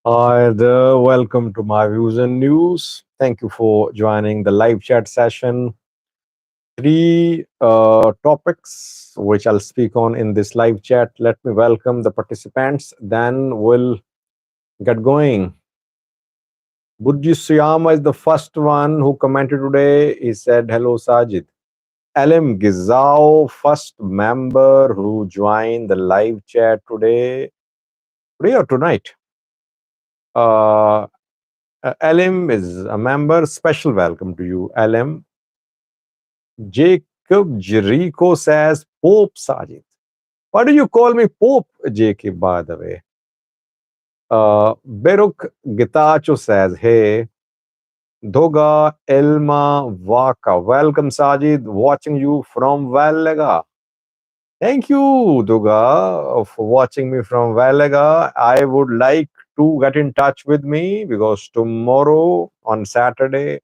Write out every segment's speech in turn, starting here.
Hi there, welcome to my views and news. Thank you for joining the live chat session. Three topics which I'll speak on in this live chat. Let me welcome the participants, then we'll get going. Budji Suyama is the first one who commented today. He said, Hello, Sajid. LM Gizao, first member who joined the live chat today or tonight. Uh, LM is a member. Special welcome to you, LM. Jacob Jericho says, Pope Sajid. Why do you call me Pope, Jacob, by the way? Beruk Gitacho says, Hey, Doga Elma Waka. Welcome, Sajid. Watching you from Valaga. Thank you, Doga, for watching me from Valaga. I would like to get in touch with me because tomorrow on Saturday,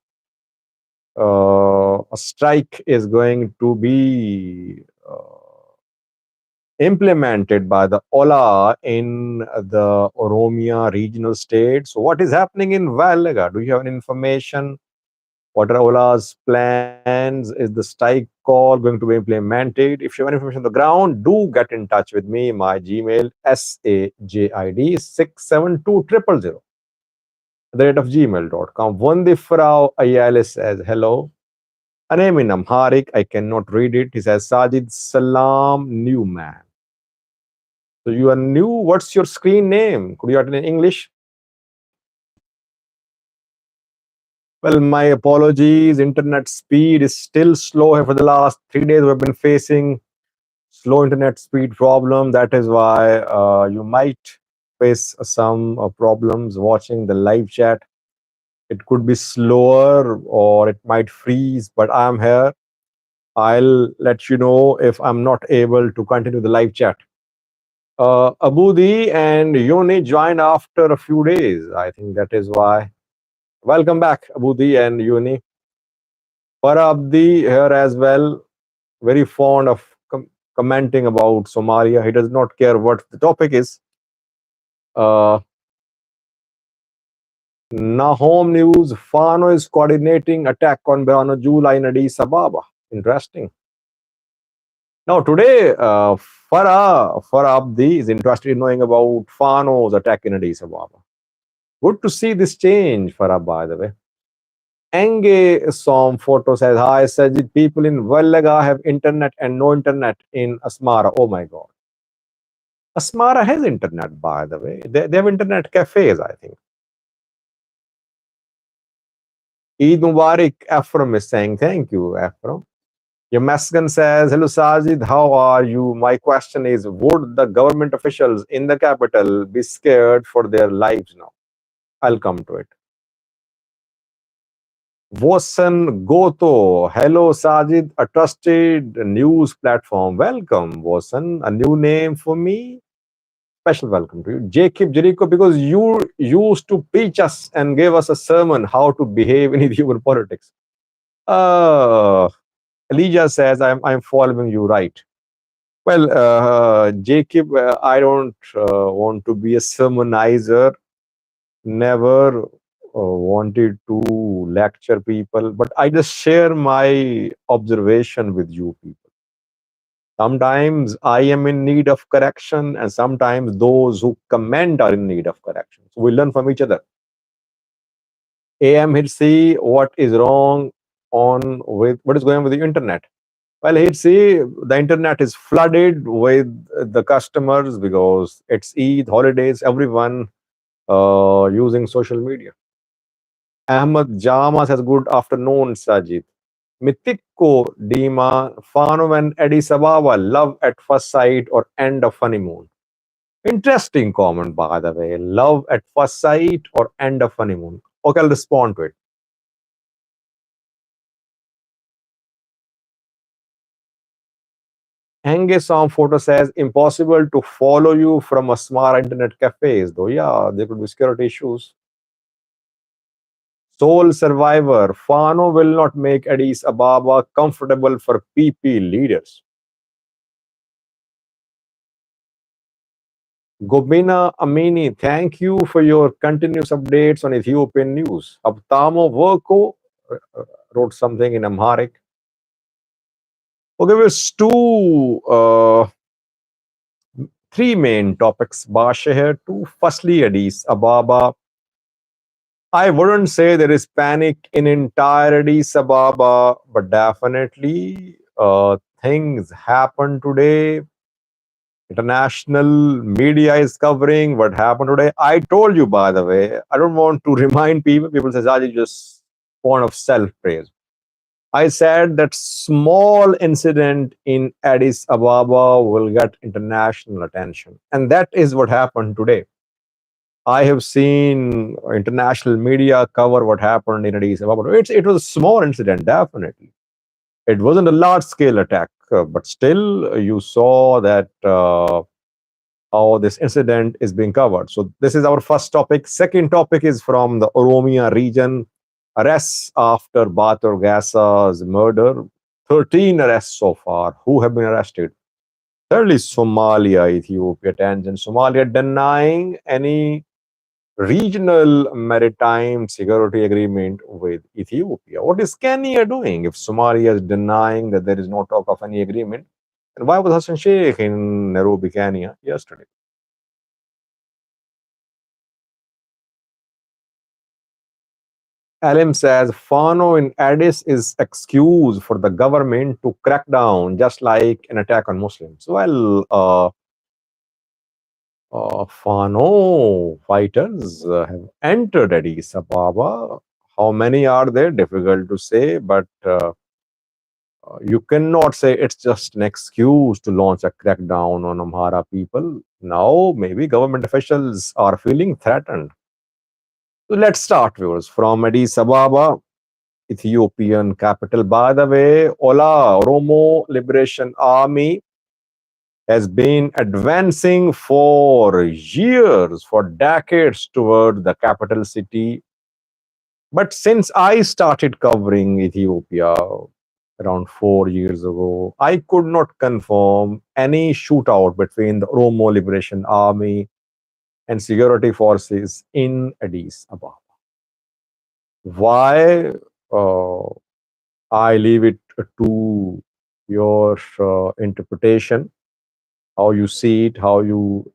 a strike is going to be implemented by the Ola in the Oromia regional state. So, what is happening in Valaga? Do you have any information? What are Ola's plans? Is the strike call going to be implemented? If you have any information on the ground, do get in touch with me. My Gmail, sajid672000 at the rate of gmail.com. Wandifrau Ayala says, hello. A name in Amharic, I cannot read it. He says, Sajid Salam Newman. So you are new. What's your screen name? Could you write it in English? Well, my apologies. Internet speed is still slow here for the last 3 days. We've been facing slow internet speed problem. That is why you might face some problems watching the live chat. It could be slower or it might freeze, but I'm here. I'll let you know if I'm not able to continue the live chat. Abudi and Yoni joined after a few days. I think that is why. Welcome back, Abudi and Yuni. Farabdi here as well, very fond of commenting about Somalia. He does not care what the topic is. Uh, Nahom News, Fano is coordinating attack on Berano July in Addis Ababa. Interesting. Now today, Farah Abdi is interested in knowing about Fano's attack in Addis Ababa. Good to see this change, Farah, by the way. Enge Som photo says, Hi Sajid, people in Vallaga have internet and no internet in Asmara. Oh my god. Asmara has internet, by the way. They have internet cafes, I think. Eid Mubarak, Ephraim is saying, Thank you, Ephraim. Yamaskan says, Hello Sajid, how are you? My question is, would the government officials in the capital be scared for their lives now? I'll come to it. Vosan Goto. Hello, Sajid, a trusted news platform. Welcome, Vosan. A new name for me. Special welcome to you. Jacob Jericho, because you used to preach us and gave us a sermon how to behave in Ethiopian politics. Elijah says, I'm following you right. Well, Jacob, I don't want to be a sermonizer. Never wanted to lecture people, but I just share my observation with you people. Sometimes I am in need of correction, and sometimes those who comment are in need of correction. So we learn from each other. AM he'd see what is wrong on with what is going on with the internet. Well, he'd see the internet is flooded with the customers because it's Eid, holidays, everyone using social media. Ahmad Jama says, Good afternoon, Sajid. Mythico Dima, Fano and Addis Ababa, love at first sight or end of honeymoon. Interesting comment, by the way. Love at first sight or end of honeymoon. Okay, I'll respond to it. Henge Song photo says, impossible to follow you from a smart internet cafes, though. Yeah, there could be security issues. Sole survivor, Fano will not make Addis Ababa comfortable for PP leaders. Gobina Amini, thank you for your continuous updates on Ethiopian news. Abtamo Verko wrote something in Amharic. Okay, there's three main topics. Basheher to firstly Addis Ababa. I wouldn't say there is panic in entire Addis Ababa, but definitely things happen today. International media is covering what happened today. I told you, by the way, I don't want to remind people. People say, Zaji, just fond of self praise. I said that small incident in Addis Ababa will get international attention. And that is what happened today. I have seen international media cover what happened in Addis Ababa. It was a small incident, definitely. It wasn't a large scale attack, but still you saw that how this incident is being covered. So this is our first topic. Second topic is from the Oromia region. Arrests after Bator Gassa's murder. 13 arrests so far. Who have been arrested? Thirdly, Somalia, Ethiopia, tangent. Somalia denying any regional maritime security agreement with Ethiopia. What is Kenya doing if Somalia is denying that there is no talk of any agreement? And why was Hassan Sheikh in Nairobi, Kenya yesterday? Alim says Fano in Addis is excuse for the government to crack down, just like an attack on Muslims. Well, Fano fighters have entered Addis Ababa. How many are there? Difficult to say, but you cannot say it's just an excuse to launch a crackdown on Amhara people. Now, maybe government officials are feeling threatened. So let's start, viewers, from Addis Ababa, Ethiopian capital. By the way, Ola, Oromo Liberation Army, has been advancing for years, for decades toward the capital city. But since I started covering Ethiopia around 4 years ago, I could not confirm any shootout between the Oromo Liberation Army and security forces in Addis Ababa. Why? Uh, I leave it to your interpretation, how you see it, how you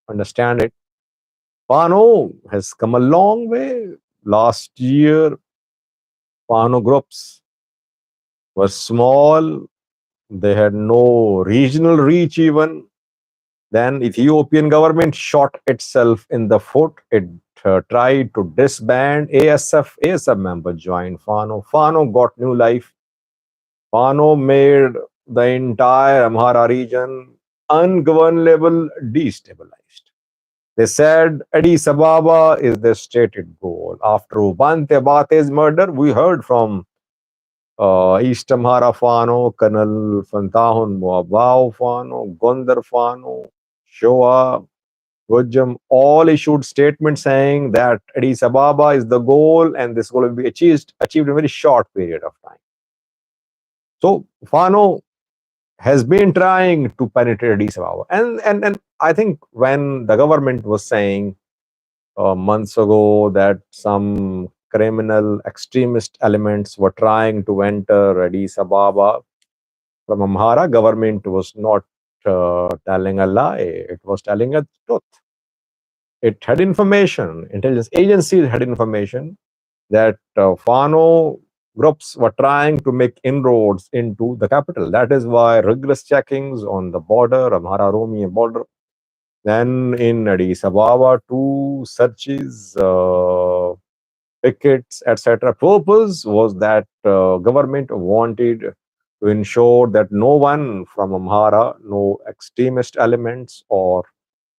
understand it. Fano has come a long way. Last year, Fano groups were small. They had no regional reach even. Then Ethiopian government shot itself in the foot. It tried to disband ASF. ASF members joined Fano. Fano got new life. Fano made the entire Amhara region ungovernable, destabilized. They said Addis Ababa is their stated goal. After Ubante Bate's murder, we heard from East Amhara Fano, Colonel Fantahun Muabao Fano, Gondar Fano, Shoa, Gojam, all issued statements saying that Addis Ababa is the goal and this goal will be achieved in a very short period of time. So Fano has been trying to penetrate Addis Ababa. And I think when the government was saying months ago that some criminal extremist elements were trying to enter Addis Ababa from Amhara, government was not telling a lie. It was telling a truth. It had information. Intelligence agencies had information that Fano groups were trying to make inroads into the capital. That is why rigorous checkings on the border, Amhara Oromia border, then in Addis Ababa, two searches, pickets, etc. Purpose was that government wanted to ensure that no one from Amhara, no extremist elements or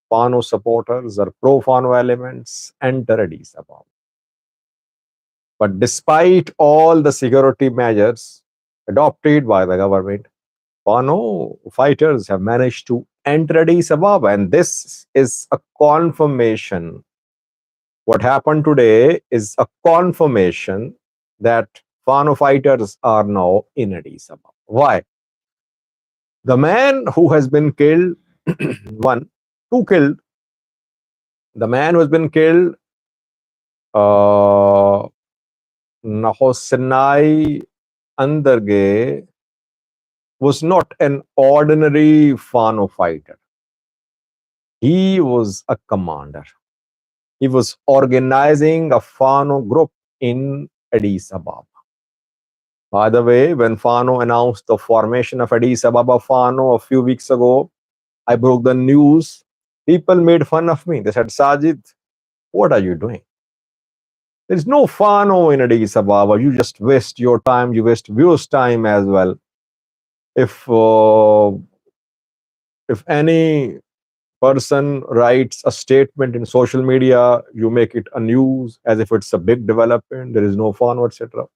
Fano supporters or pro-Fano elements enter Addis Ababa. But despite all the security measures adopted by the government, Fano fighters have managed to enter Addis Ababa, and this is a confirmation. What happened today is a confirmation that Fano fighters are now in Addis Ababa. Why? The man who has been killed, one, Two killed. The man who has been killed, uh, Nahosenai Andarge, was not an ordinary Fano fighter. He was a commander. He was organizing a Fano group in Addis Ababa. By the way, when Fano announced the formation of Addis Ababa Fano a few weeks ago, I broke the news. People made fun of me. They said, Sajid, what are you doing? There is no Fano in Addis Ababa. You just waste your time. You waste viewers' time as well. If uh, if any person writes a statement in social media, you make it a news as if it's a big development. There is no Fano, etc.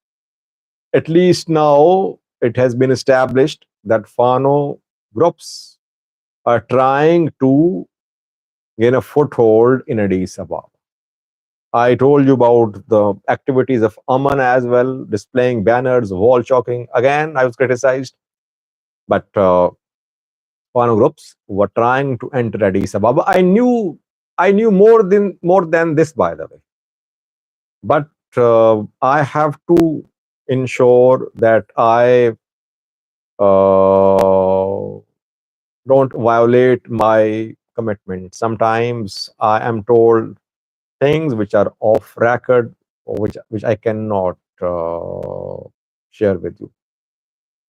At least now it has been established that Fano groups are trying to gain a foothold in Addis Ababa. I told you about the activities of Aman as well, displaying banners, wall chalking. Again, I was criticized, but Fano groups were trying to enter Addis Ababa. I knew more than this, by the way. But I have to ensure that I don't violate my commitment. Sometimes I am told things which are off record, or which I cannot share with you.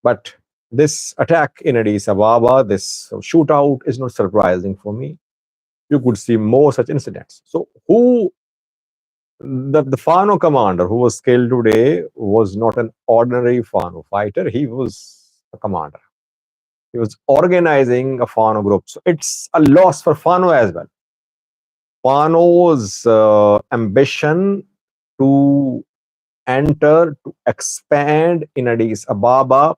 But this attack in Addis Ababa, this shootout, is not surprising for me. You could see more such incidents. So, the Fano commander who was killed today was not an ordinary Fano fighter. He was a commander. He was organizing a Fano group. So it's a loss for Fano as well. Fano's ambition to enter, to expand in Addis Ababa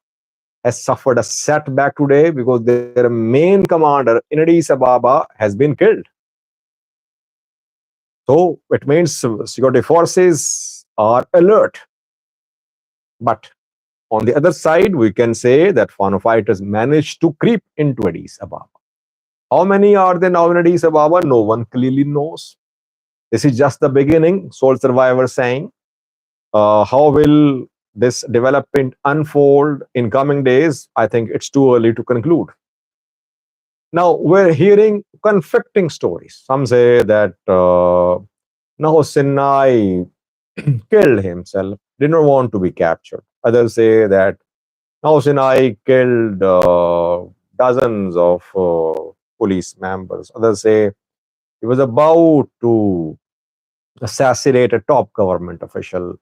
has suffered a setback today because their main commander in Addis Ababa has been killed. So it means security forces are alert. But on the other side, we can say that Fano fighters managed to creep into Addis Ababa. How many are there now in Addis Ababa? No one clearly knows. This is just the beginning, sole survivor saying. How will this development unfold in coming days? I think it's too early to conclude. Now, we're hearing conflicting stories. Some say that Nahosinai killed himself, did not want to be captured. Others say that Nahosinai killed dozens of police members. Others say he was about to assassinate a top government official,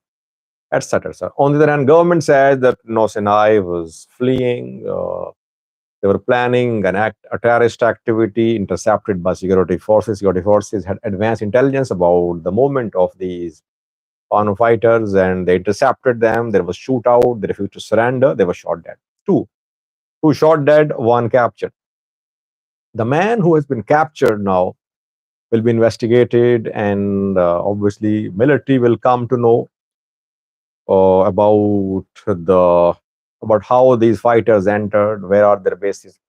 etc. On the other hand, government said that Nahosinai was fleeing. They were planning a terrorist activity intercepted by security forces. Security forces had advanced intelligence about the movement of these Fano fighters and they intercepted them. There was shootout. They refused to surrender. They were shot dead. Two shot dead, one captured. The man who has been captured now will be investigated, and obviously, military will come to know about how these fighters entered, where are their bases.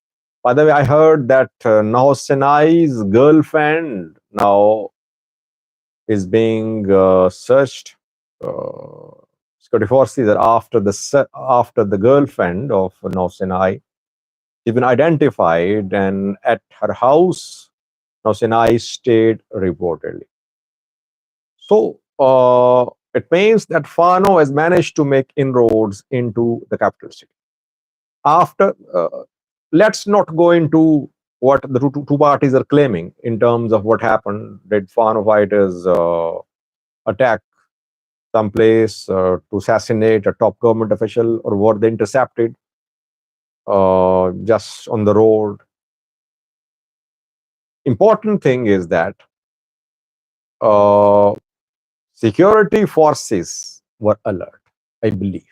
By the way, I heard that now Senai's girlfriend now is being searched. Security forces are after the girlfriend of now Senai. She's been identified, and at her house, now Senai stayed reportedly. So it means that Fano has managed to make inroads into the capital city. After, let's not go into what the two parties are claiming in terms of what happened. Did Fano fighters attack some place to assassinate a top government official, or were they intercepted just on the road? Important thing is that uh, security forces were alert, I believe.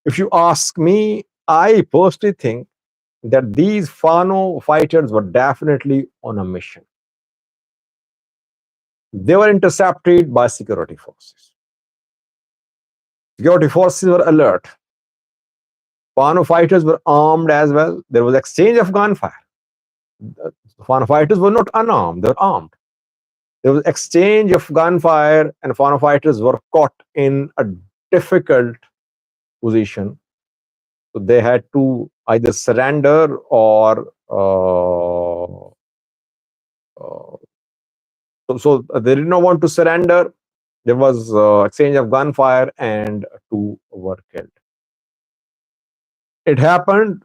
If you ask me, I personally think that these Fano fighters were definitely on a mission. They were intercepted by security forces. Security forces were alert. Fano fighters were armed as well. There was exchange of gunfire. The Fano fighters were not unarmed; they were armed. There was exchange of gunfire, and Fano fighters were caught in a difficult position. So they had to either surrender or so they did not want to surrender. There was exchange of gunfire, and two were killed. It happened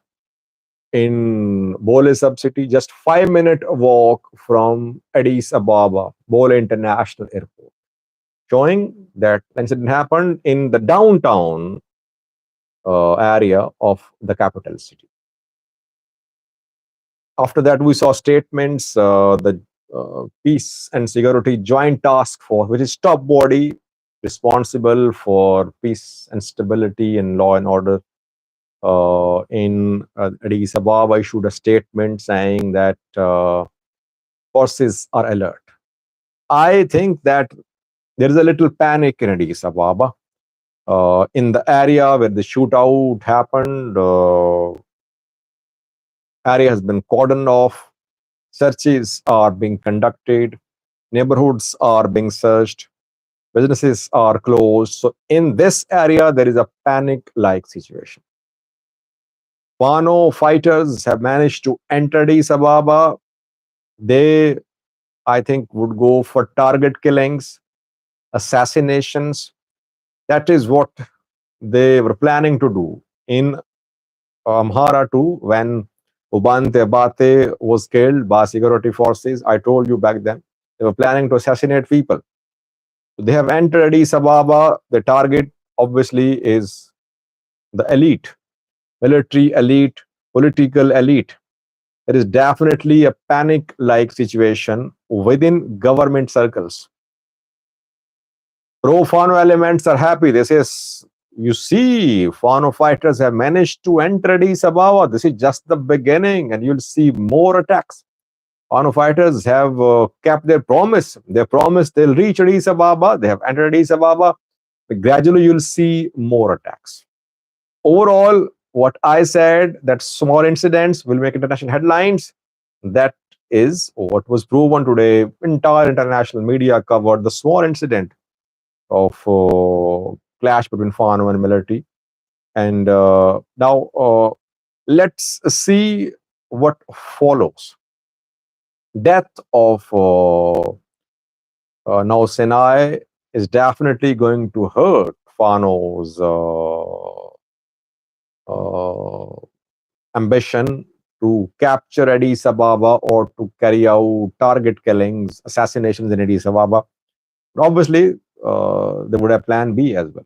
in Bole sub-city, just 5-minute walk from Addis Ababa, Bole International Airport, showing that the incident happened in the downtown area of the capital city. After that, we saw statements, the Peace and Security Joint Task Force, which is top body responsible for peace and stability and law and order in Addis Ababa, issued a statement saying that forces are alert. I think that there is a little panic in Addis Ababa. In the area where the shootout happened, area has been cordoned off. Searches are being conducted. Neighborhoods are being searched. Businesses are closed. So in this area, there is a panic-like situation. Fano fighters have managed to enter Addis Ababa. They, I think, would go for target killings, assassinations. That is what they were planning to do in Amhara too. When Ubante Battee was killed by security forces, I told you back then, they were planning to assassinate people. So they have entered Addis Ababa. The target obviously is the elite, military elite, political elite. There is definitely a panic like situation within government circles. Pro Fano elements are happy. They say, you see, Fano fighters have managed to enter Addis Ababa. This is just the beginning, and you'll see more attacks. Fano fighters have kept their promise. They promised they'll reach Addis Ababa. They have entered Addis Ababa. Gradually, you'll see more attacks. Overall, what I said, that small incidents will make international headlines, that is what was proven today. Entire international media covered the small incident of clash between Fano and military. And now let's see what follows. Death of now Sinai is definitely going to hurt Fano's ambition to capture Addis Ababa or to carry out target killings, assassinations in Addis Ababa. But obviously, they would have plan B as well.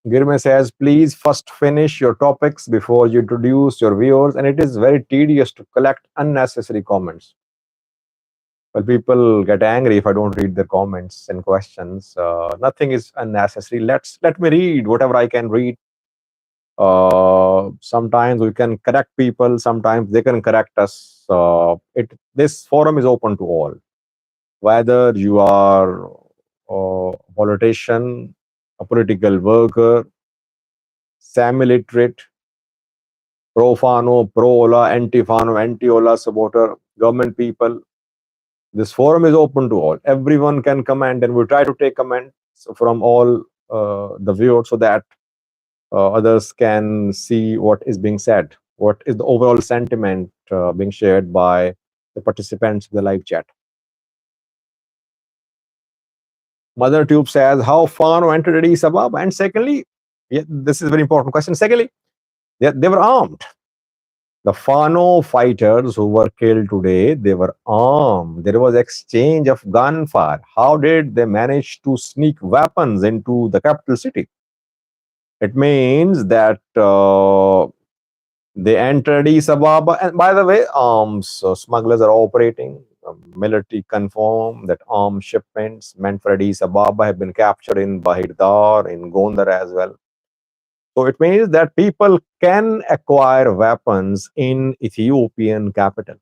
Girme says, please first finish your topics before you introduce your viewers, and it is very tedious to collect unnecessary comments. Well, people get angry if I don't read their comments and questions. Nothing is unnecessary. Let me read whatever I can read. Sometimes we can correct people. Sometimes they can correct us. This forum is open to all, whether you are a politician, a political worker, semi-literate, pro-Fano, pro-Ola, anti-Fano, anti-Ola supporter, government people. This forum is open to all. Everyone can comment, and we try to take comments from all the viewers so that others can see what is being said, what is the overall sentiment being shared by the participants in the live chat. Mother Tube says, how Fano entered Addis Ababa? And secondly, yeah, this is a very important question. Secondly, they were armed. The Fano fighters who were killed today, they were armed. There was exchange of gunfire. How did they manage to sneak weapons into the capital city? It means that they entered Addis Ababa. And by the way, arms smugglers are operating. Military confirm that arms shipments meant for Addis Ababa have been captured in Bahir Dar, in Gondar as well. So it means that people can acquire weapons in Ethiopian capital.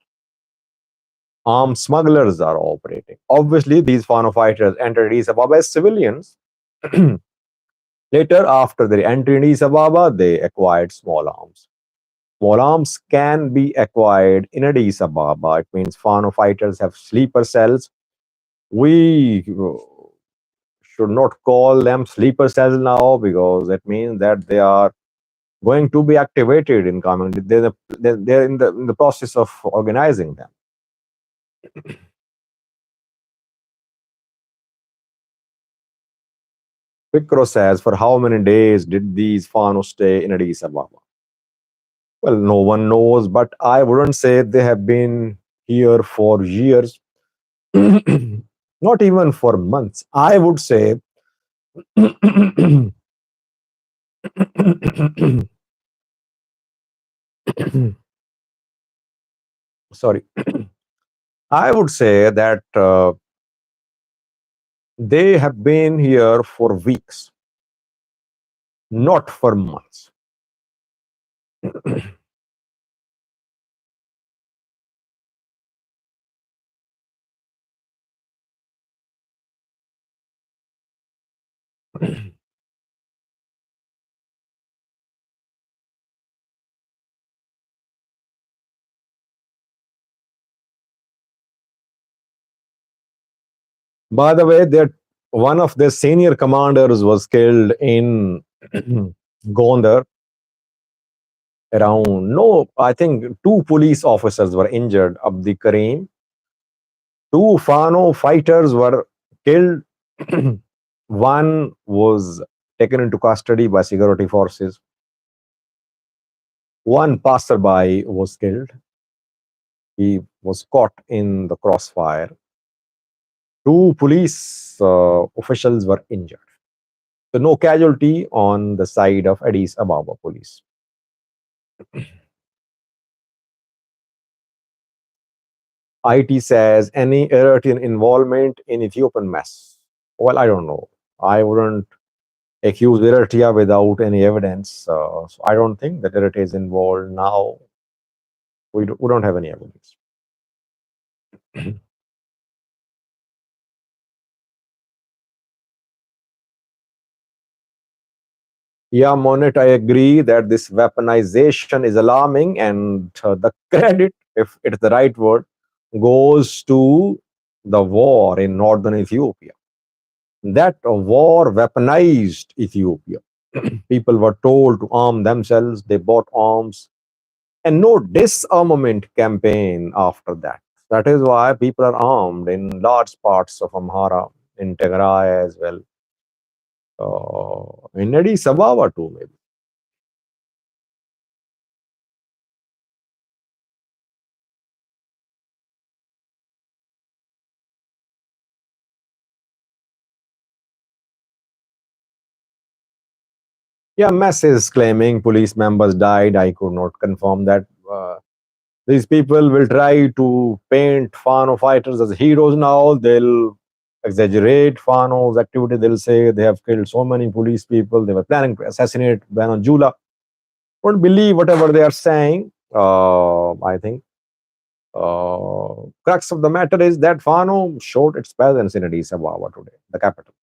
Armed smugglers are operating. Obviously, these Fano fighters entered Addis Ababa as civilians. Later, after their entry in Addis Ababa, they acquired small arms. Small arms can be acquired in Addis Ababa. It means Fano fighters have sleeper cells. We should not call them sleeper cells now because it means that they are going to be activated in coming. They're in the process of organizing them. Fikro says, for how many days did these Fano stay in Addis Ababa? Well, no one knows, but I wouldn't say they have been here for years, not even for months. I would say, sorry, I would say that they have been here for weeks, not for months. By the way, one of their senior commanders was killed in Gondar. Around no, I think two police officers were injured. Abdi Karim, two Fano fighters were killed. One was taken into custody by security forces. One passerby was killed. He was caught in the crossfire. Two police officials were injured. So no casualty on the side of Addis Ababa police. IT says any Eritrean involvement in Ethiopian mess. Well, I don't know. I wouldn't accuse Eritrea without any evidence. So I don't think that Eritrea is involved now. We don't have any evidence. Yeah, Monet, I agree that this weaponization is alarming, and the credit, if it's the right word, goes to the war in northern Ethiopia. That war weaponized Ethiopia. People were told to arm themselves, they bought arms, and no disarmament campaign after that. That is why people are armed in large parts of Amhara, in Tigray as well, in Addis Ababa too, maybe. Yeah, masses claiming police members died. I could not confirm that. These people will try to paint Fano fighters as heroes now. They'll exaggerate Fano's activity. They'll say they have killed so many police people. They were planning to assassinate Bano Jula. Don't believe whatever they are saying. I think crux of the matter is that Fano showed its presence in Addis Ababa today, the capital.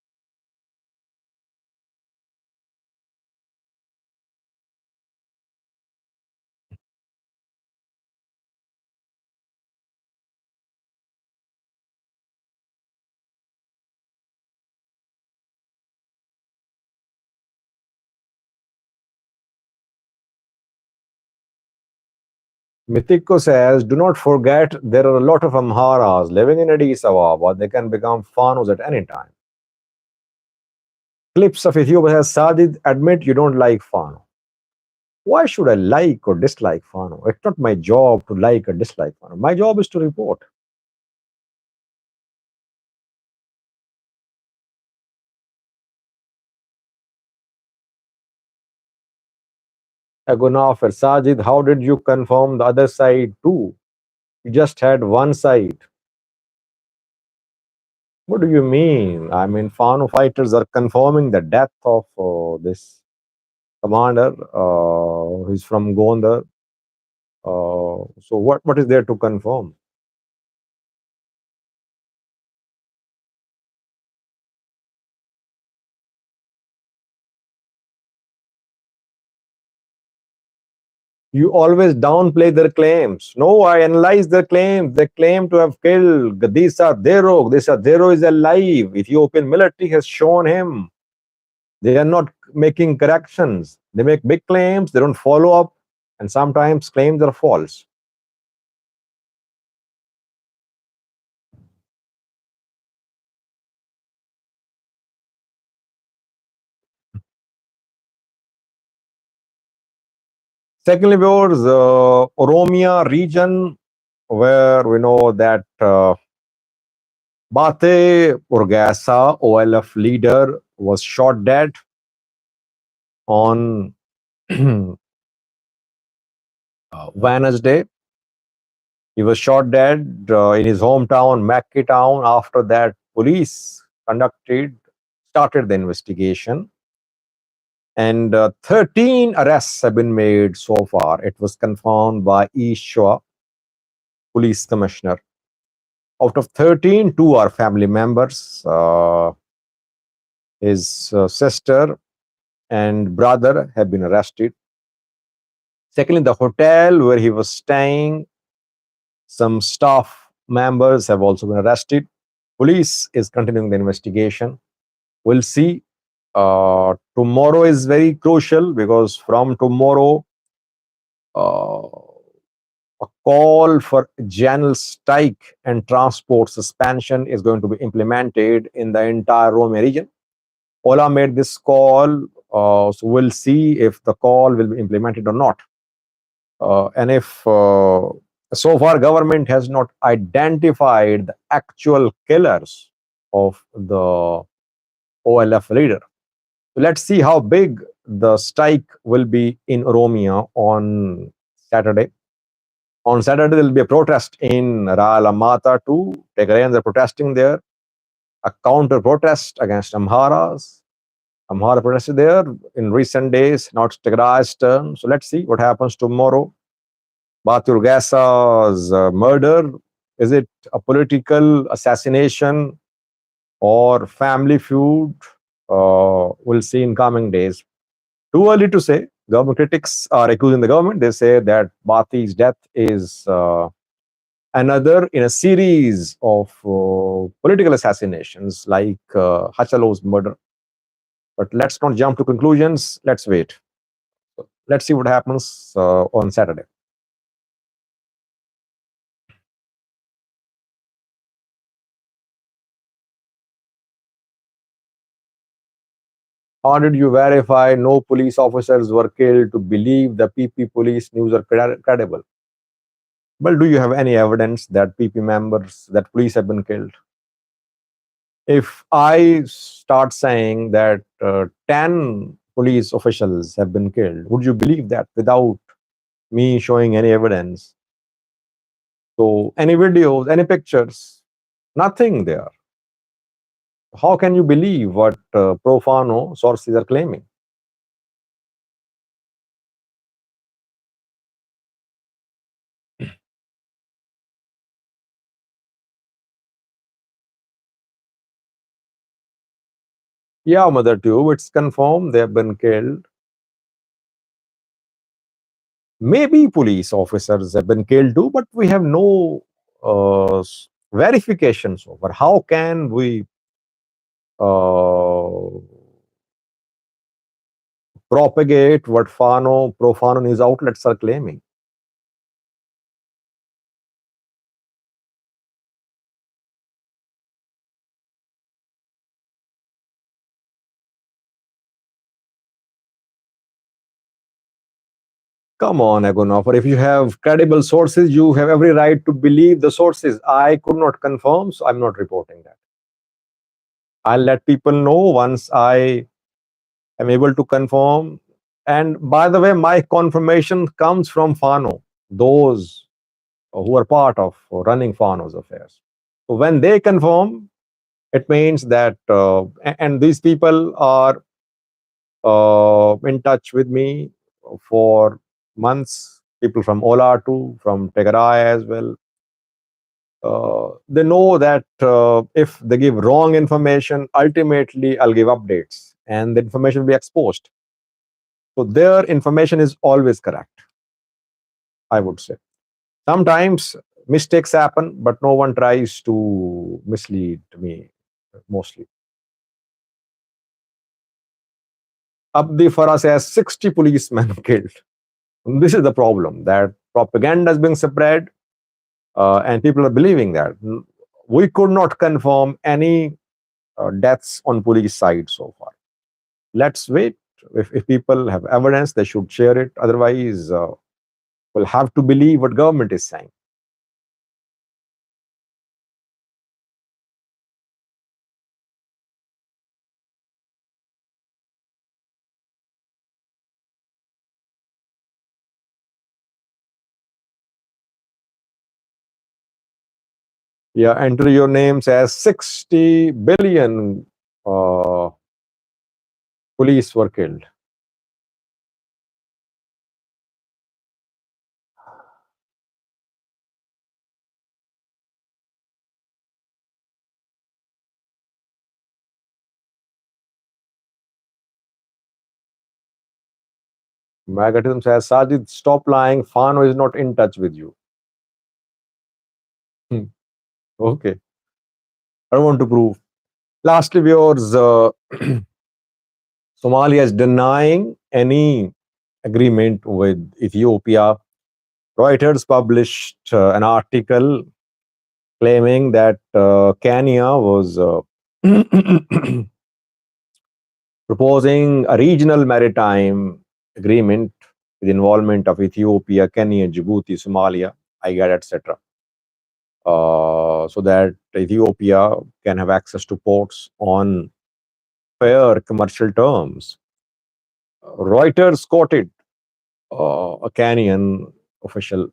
Mitiko says, do not forget there are a lot of Amharas living in Addis Ababa. They can become Fanos at any time. Clips of Ethiopia says, Sajid, admit you don't like Fano. Why should I like or dislike Fano? It's not my job to like or dislike Fano. My job is to report. Agonaf or Sajid, how did you confirm the other side too? You just had one side. What do you mean? I mean, Fano fighters are confirming the death of this. commander. He's from Gondar. So what is there to confirm? You always downplay their claims. No, I analyze their claims. They claim to have killed Gadisa Dero. Gadisa Dero is alive. Ethiopian military has shown him. They are not making corrections. They make big claims. They don't follow up, and sometimes claims are false. Secondly, was Oromia region, where we know that Battee Urgasa, OLF leader, was shot dead on Wednesday. He was shot dead in his hometown, Mackay town. After that, police started the investigation, and 13 arrests have been made so far. It was confirmed by Ishwa, police commissioner. Out of 13, two are family members. His sister and brother have been arrested. Secondly, the hotel where he was staying, some staff members have also been arrested. Police is continuing the investigation. We'll see. Tomorrow is very crucial because from tomorrow, uh, a call for general strike and transport suspension is going to be implemented in the entire Oromia region. Ola made this call, so we'll see if the call will be implemented or not. And if so far government has not identified the actual killers of the OLF leader. So let's see how big the strike will be in Oromia on Saturday. On Saturday, there will be a protest in Ralamata too. Tigrayans are protesting there. A counter protest against Amharas. Amhara protested there in recent days. Now it's Tigray's turn. So let's see what happens tomorrow. Batur Gasa's murder. Is it a political assassination or family feud? We'll see in coming days. Too early to say. Government critics are accusing the government. They say that Bathi's death is another in a series of political assassinations like Hachalo's murder. But let's not jump to conclusions. Let's wait. Let's see what happens on Saturday. How did you verify no police officers were killed to believe the PP police news are credible? Well, do you have any evidence that PP members, that police have been killed? If I start saying that 10 police officials have been killed, would you believe that without me showing any evidence? So, any videos, any pictures, nothing there. How can you believe what Fano sources are claiming? Yeah, Mother Tube, it's confirmed they have been killed. Maybe police officers have been killed too, but we have no verifications over. How can we uh, propagate what Fano news outlets are claiming? Come on, Agonoffer. If you have credible sources, you have every right to believe the sources. I could not confirm, so I'm not reporting that. I'll let people know once I am able to confirm. And by the way, my confirmation comes from Fano, those who are part of running Fano's affairs. So when they confirm, it means that, and these people are in touch with me for months. People from Ola too, from Tegarai as well. They know that if they give wrong information, ultimately I'll give updates and the information will be exposed. So their information is always correct, I would say. Sometimes mistakes happen, but no one tries to mislead me mostly. Abdi Farah says 60 policemen killed. This is the problem, that propaganda is being spread and people are believing that. We could not confirm any deaths on police side so far. Let's wait. If people have evidence, they should share it. Otherwise, we'll have to believe what government is saying. Yeah, enter your names as 60 billion uh, police were killed. Magatism says, Sajid, stop lying. Fano is not in touch with you. Hmm, okay. I don't want to prove. Lastly, viewers, Somalia is denying any agreement with Ethiopia. Reuters published an article claiming that Kenya was proposing a regional maritime agreement with involvement of Ethiopia, Kenya, Djibouti, Somalia, IGAD, etc. So that Ethiopia can have access to ports on fair commercial terms. Reuters quoted a Kenyan official.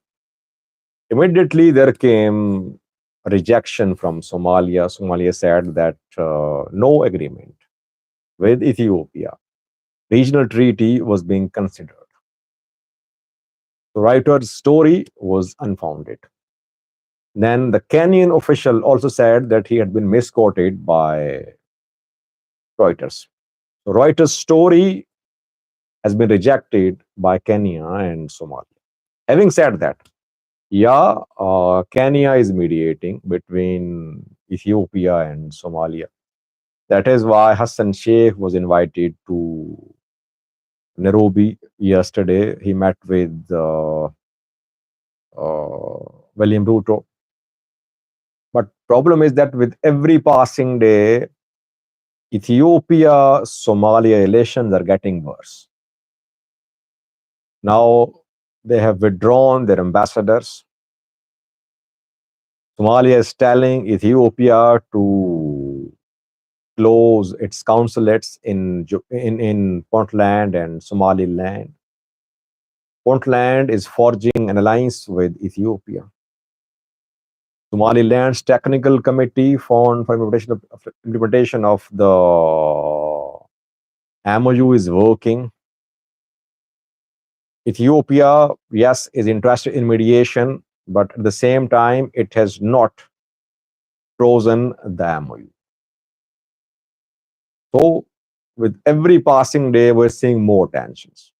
Immediately, there came a rejection from Somalia. Somalia said that no agreement with Ethiopia, regional treaty was being considered. The writer's story was unfounded. Then the Kenyan official also said that he had been misquoted by Reuters. So Reuters' story has been rejected by Kenya and Somalia. Having said that, yeah, Kenya is mediating between Ethiopia and Somalia. That is why Hassan Sheikh was invited to Nairobi yesterday. He met with William Ruto. But problem is that with every passing day, Ethiopia Somalia relations are getting worse. Now they have withdrawn their ambassadors. Somalia is telling Ethiopia to close its consulates in Puntland and Somaliland. Puntland is forging an alliance with Ethiopia. Somaliland's technical committee found for implementation of the MOU is working. Ethiopia, yes, is interested in mediation, but at the same time, it has not frozen the MOU. So, with every passing day, we're seeing more tensions.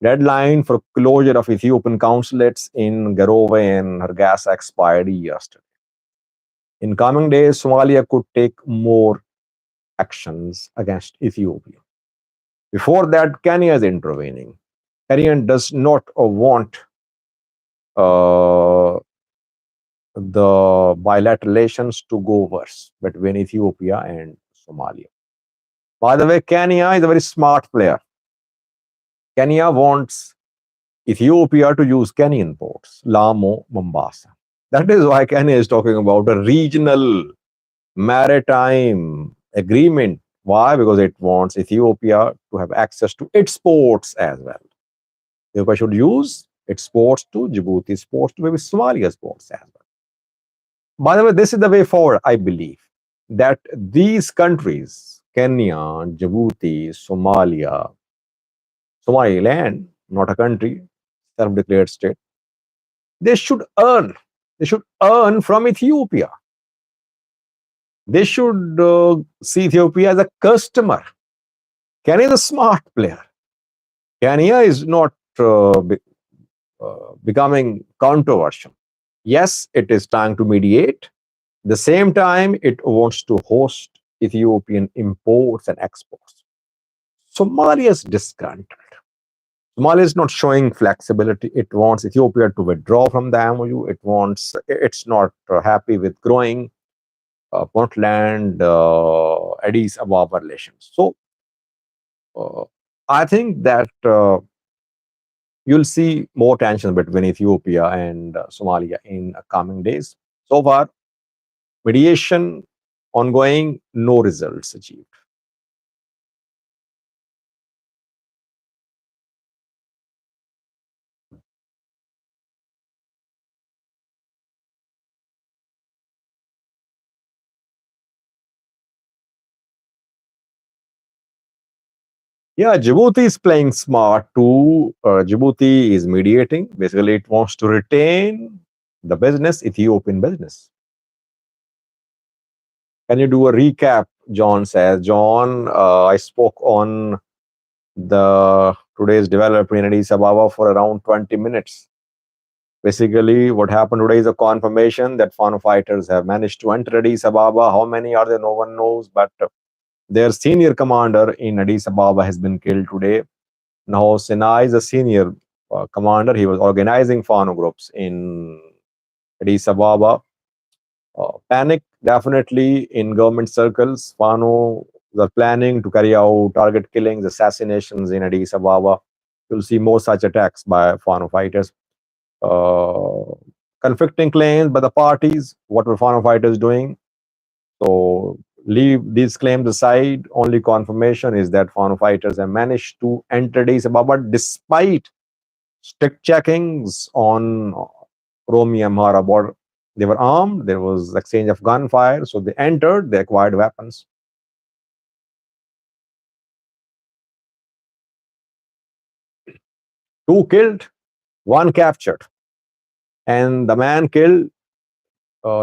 Deadline for closure of Ethiopian consulates in Garowe and Hargeisa expired yesterday. In coming days, Somalia could take more actions against Ethiopia. Before that, Kenya is intervening. Kenya does not want uh, the bilateral relations to go worse between Ethiopia and Somalia. By the way, Kenya is a very smart player. Kenya wants Ethiopia to use Kenyan ports, Lamu, Mombasa. That is why Kenya is talking about a regional maritime agreement. Why? Because it wants Ethiopia to have access to its ports as well. Ethiopia should use its ports to Djibouti's ports to maybe Somalia's ports as well. By the way, this is the way forward, I believe, that these countries Kenya, Djibouti, Somalia, Somaliland, not a country, self-declared state, they should earn. They should earn from Ethiopia. They should see Ethiopia as a customer. Kenya is a smart player. Kenya is not becoming controversial. Yes, it is trying to mediate. The same time, it wants to host Ethiopian imports and exports. Somalia is disgruntled. Somalia is not showing flexibility. It wants Ethiopia to withdraw from the MOU. It's not happy with growing Puntland, Addis Ababa relations. So uh, I think that you'll see more tension between Ethiopia and Somalia in coming days. So far, mediation ongoing, no results achieved. Yeah, Djibouti is playing smart too. Djibouti is mediating. Basically, it wants to retain the business, Ethiopian business. Can you do a recap? John says. John, I spoke on the today's development in Addis Ababa for around 20 minutes. Basically, what happened today is a confirmation that Fano fighters have managed to enter Addis Ababa. How many are there? No one knows. But their senior commander in Addis Ababa has been killed today. Now, Sinai is a senior commander. He was organizing Fano groups in Addis Ababa. Panic definitely in government circles. Fano are planning to carry out target killings, assassinations in Addis Ababa. You'll see more such attacks by Fano fighters. Uh, Conflicting claims by the parties. What were Fano fighters doing? So leave these claims aside. Only confirmation is that Fano fighters have managed to enter Addis Ababa despite strict checkings on Oromia Amhara border. They were armed. There was exchange of gunfire. So they entered. They acquired weapons. Two killed, one captured, and the man killed.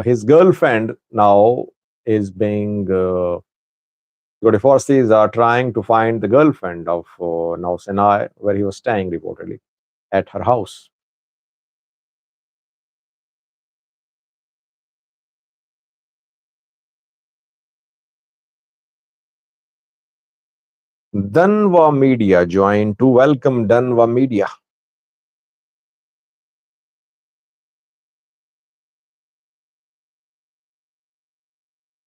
His girlfriend now is being security forces are trying to find the girlfriend of now Sinai, where he was staying reportedly at her house. Danwa Media joined to welcome Danwa Media.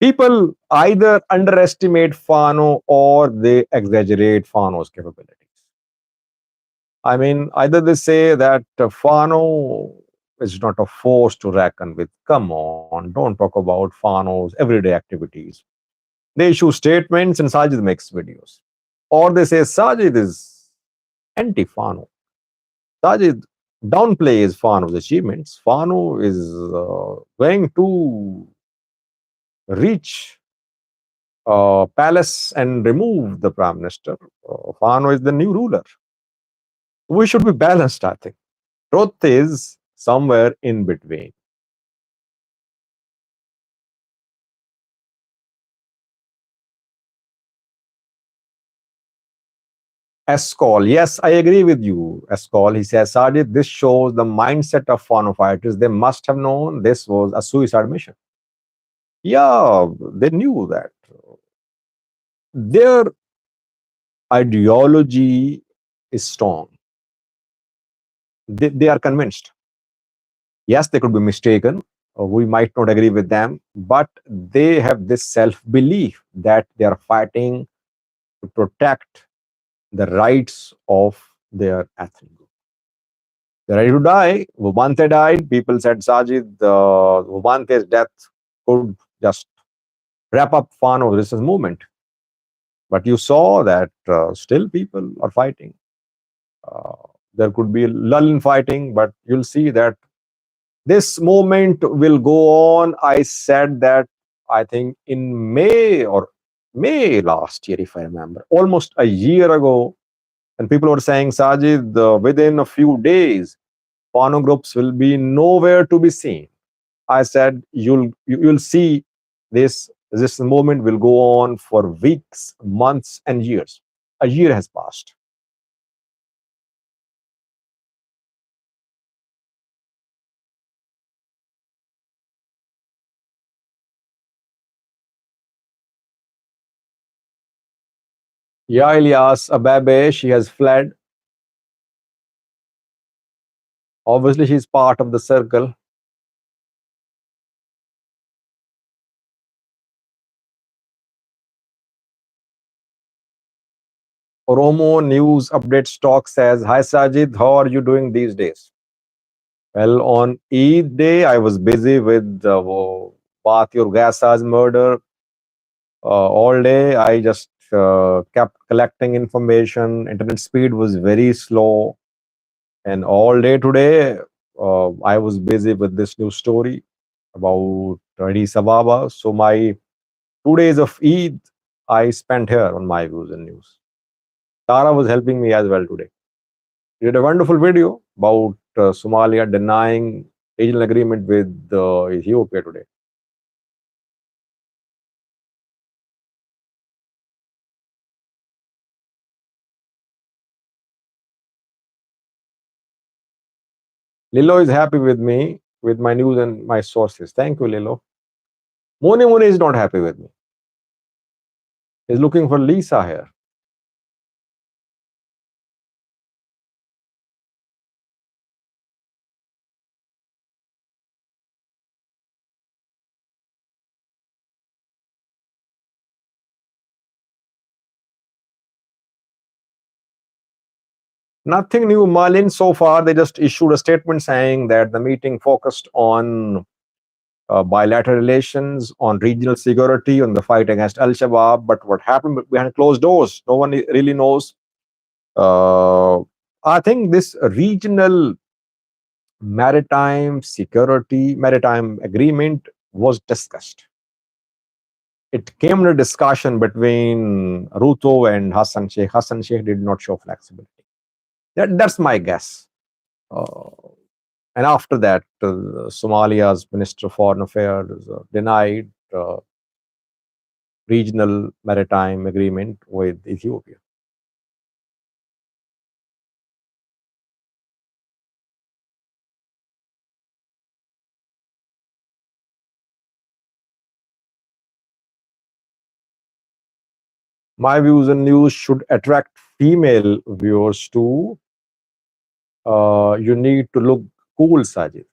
People either underestimate Fano or they exaggerate Fano's capabilities. I mean, either they say that Fano is not a force to reckon with. Come on, don't talk about Fano's everyday activities. They issue statements and Sajid makes videos. Or they say Sajid is anti Fano. Sajid downplays Fano's achievements. Fano is going to reach palace and remove the prime minister. Fano is the new ruler. We should be balanced, I think. Truth is somewhere in between. Escol, yes, I agree with you. Escol, he says, Sajid, this shows the mindset of Fano fighters. They must have known this was a suicide mission. Yeah, they knew that. Their ideology is strong. They are convinced. Yes, they could be mistaken. We might not agree with them, but they have this self belief that they are fighting to protect the rights of their ethnic group. They're ready to die. Vubante died. People said, Sajid, Vubante's death could just wrap up Fano resistance movement. But you saw that still people are fighting. Uh, there could be a lull in fighting, but you'll see that this movement will go on. I said that I think in May or May last year, if I remember, almost a year ago, and people were saying, Sajid, within a few days, Fano groups will be nowhere to be seen. I said, you'll see this moment will go on for weeks, months, and years. A year has passed. Yeah, Ilyas, Ababe, she has fled. Obviously, she's part of the circle. Oromo News Update Stock says, Hi Sajid, how are you doing these days? Well, on Eid day, I was busy with Bathur Urgasa's murder all day. I just kept collecting information. Internet speed was very slow. And all day today, I was busy with this new story about Addis Ababa. So my 2 days of Eid, I spent here on my views and news. Tara was helping me as well today. He did a wonderful video about Somalia denying regional agreement with Ethiopia today. Lilo is happy with me, with my news and my sources. Thank you, Lilo. Moni Moni is not happy with me. He's looking for Lisa here. Nothing new, Malin, so far. They just issued a statement saying that the meeting focused on bilateral relations, on regional security, on the fight against Al Shabaab. But what happened behind closed doors, no one really knows. Uh, I think this regional maritime agreement was discussed. It came to discussion between Ruto and Hassan Sheikh. Hassan Sheikh did not show flexibility. That's my guess. Uh, and after that, Somalia's Minister of Foreign Affairs denied regional maritime agreement with Ethiopia. My views and news should attract female viewers too. You need to look cool, Sajid.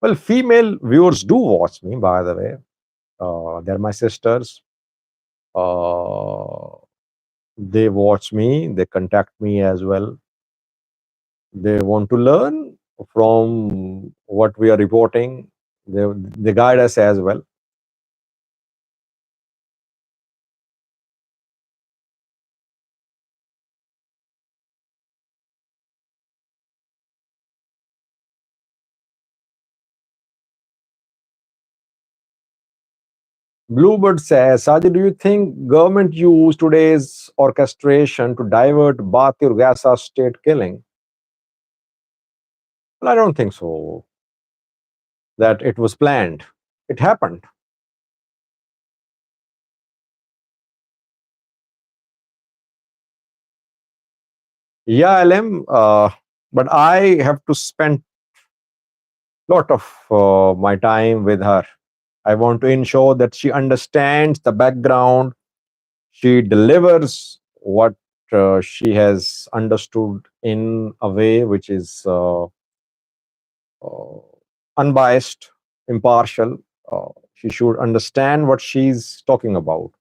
Well, female viewers do watch me, by the way. They're my sisters. Uh, they watch me, they contact me as well. They want to learn from what we are reporting. They guide us as well. Bluebird says, Sajid, do you think government used today's orchestration to divert Bathur Gaza state killing? Well, I don't think so. That it was planned. It happened. Yeah, LM. But I have to spend lot of my time with her. I want to ensure that she understands the background. She delivers what she has understood in a way which is uh, unbiased, impartial. She should understand what she's talking about.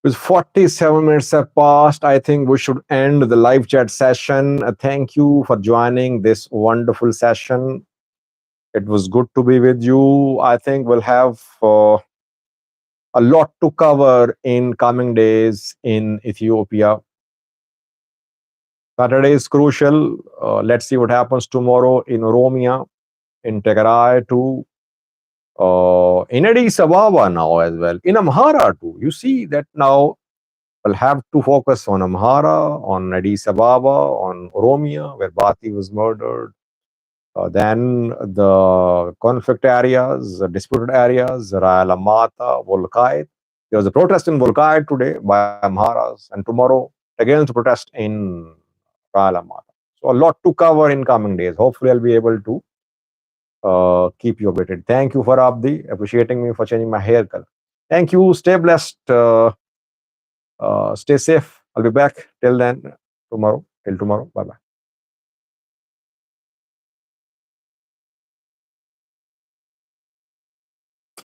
With 47 minutes have passed, I think we should end the live chat session. Thank you for joining this wonderful session. It was good to be with you. I think we'll have a lot to cover in coming days in Ethiopia. Saturday is crucial. Let's see what happens tomorrow in Oromia, in Tigray too, in Addis Ababa now as well, in Amhara too. You see that now we'll have to focus on Amhara, on Addis Ababa, on Oromia, where Battee was murdered. Then the conflict areas, the disputed areas, Raya Lamata, Volkait. There was a protest in Volkait today by Amharas, and tomorrow again to protest in Raya Lamata. So a lot to cover in coming days. Hopefully, I'll be able to keep you updated. Thank you for Abdi, appreciating me for changing my hair color. Thank you. Stay blessed. Stay safe. I'll be back till then tomorrow. Till tomorrow. Bye bye.